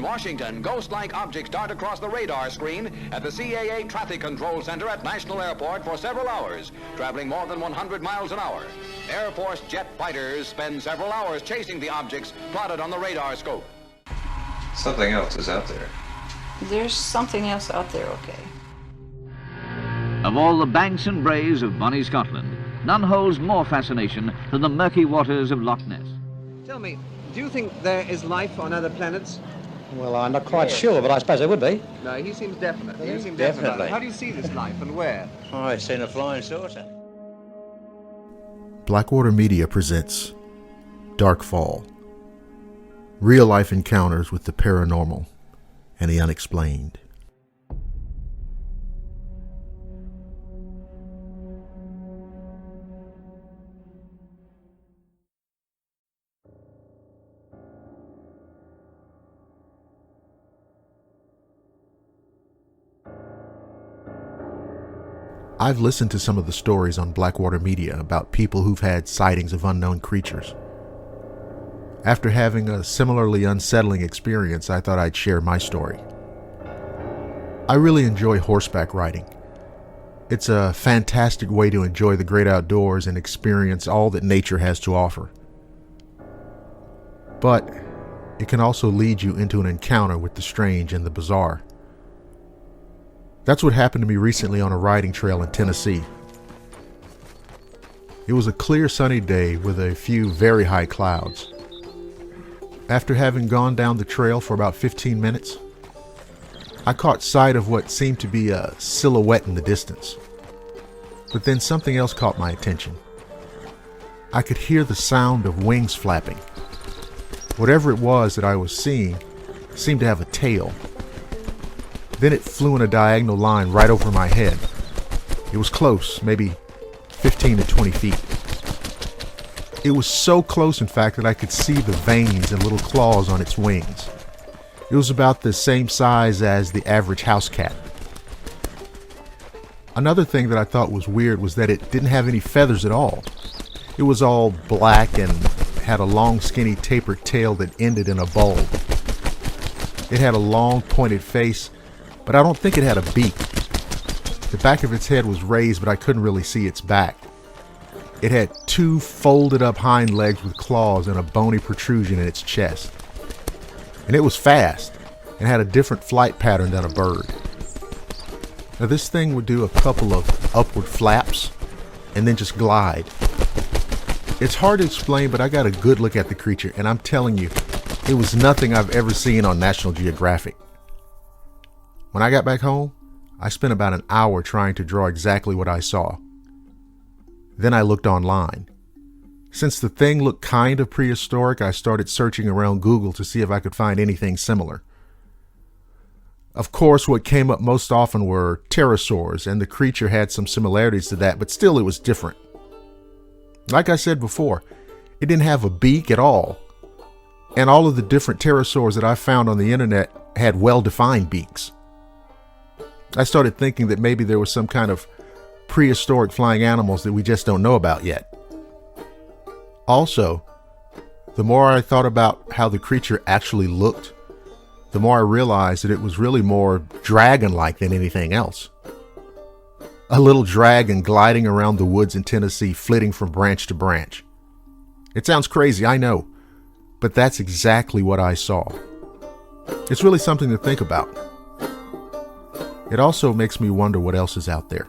Washington, ghost-like objects dart across the radar screen at the CAA Traffic Control Center at National Airport for several hours, traveling more than 100 miles an hour. Air Force jet fighters spend several hours chasing the objects plotted on the radar scope. Something else is out there. There's something else out there, okay. Of all the banks and braes of bonny Scotland, none holds more fascination than the murky waters of Loch Ness. Tell me, do you think there is life on other planets? Well, I'm not quite sure, but I suppose there would be. No, he seems definite. You seem Definitely. definite. How do you see this life and where? Oh, I've seen a flying saucer. Blackwater Media presents Darkfall. Real-life encounters with the paranormal and the unexplained. I've listened to some of the stories on Blackwater Media about people who've had sightings of unknown creatures. After having a similarly unsettling experience, I thought I'd share my story. I really enjoy horseback riding. It's a fantastic way to enjoy the great outdoors and experience all that nature has to offer. But it can also lead you into an encounter with the strange and the bizarre. That's what happened to me recently on a riding trail in Tennessee. It was a clear sunny day with a few very high clouds. After having gone down the trail for about 15 minutes, I caught sight of what seemed to be a silhouette in the distance. But then something else caught my attention. I could hear the sound of wings flapping. Whatever it was that I was seeing seemed to have a tail. Then it flew in a diagonal line right over my head. It was close, maybe 15 to 20 feet. It was so close, in fact, that I could see the veins and little claws on its wings. It was about the same size as the average house cat. Another thing that I thought was weird was that it didn't have any feathers at all. It was all black and had a long, skinny, tapered tail that ended in a bulb. It had a long, pointed face, but I don't think it had a beak. The back of its head was raised, but I couldn't really see its back. It had two folded up hind legs with claws and a bony protrusion in its chest. And it was fast and had a different flight pattern than a bird. Now this thing would do a couple of upward flaps and then just glide. It's hard to explain, but I got a good look at the creature, and I'm telling you, it was nothing I've ever seen on National Geographic. When I got back home, I spent about an hour trying to draw exactly what I saw. Then I looked online. Since the thing looked kind of prehistoric, I started searching around Google to see if I could find anything similar. Of course, what came up most often were pterosaurs, and the creature had some similarities to that, but still it was different. Like I said before, it didn't have a beak at all. And all of the different pterosaurs that I found on the internet had well-defined beaks. I started thinking that maybe there was some kind of prehistoric flying animals that we just don't know about yet. Also, the more I thought about how the creature actually looked, the more I realized that it was really more dragon-like than anything else. A little dragon gliding around the woods in Tennessee, flitting from branch to branch. It sounds crazy, I know, but that's exactly what I saw. It's really something to think about. It also makes me wonder what else is out there.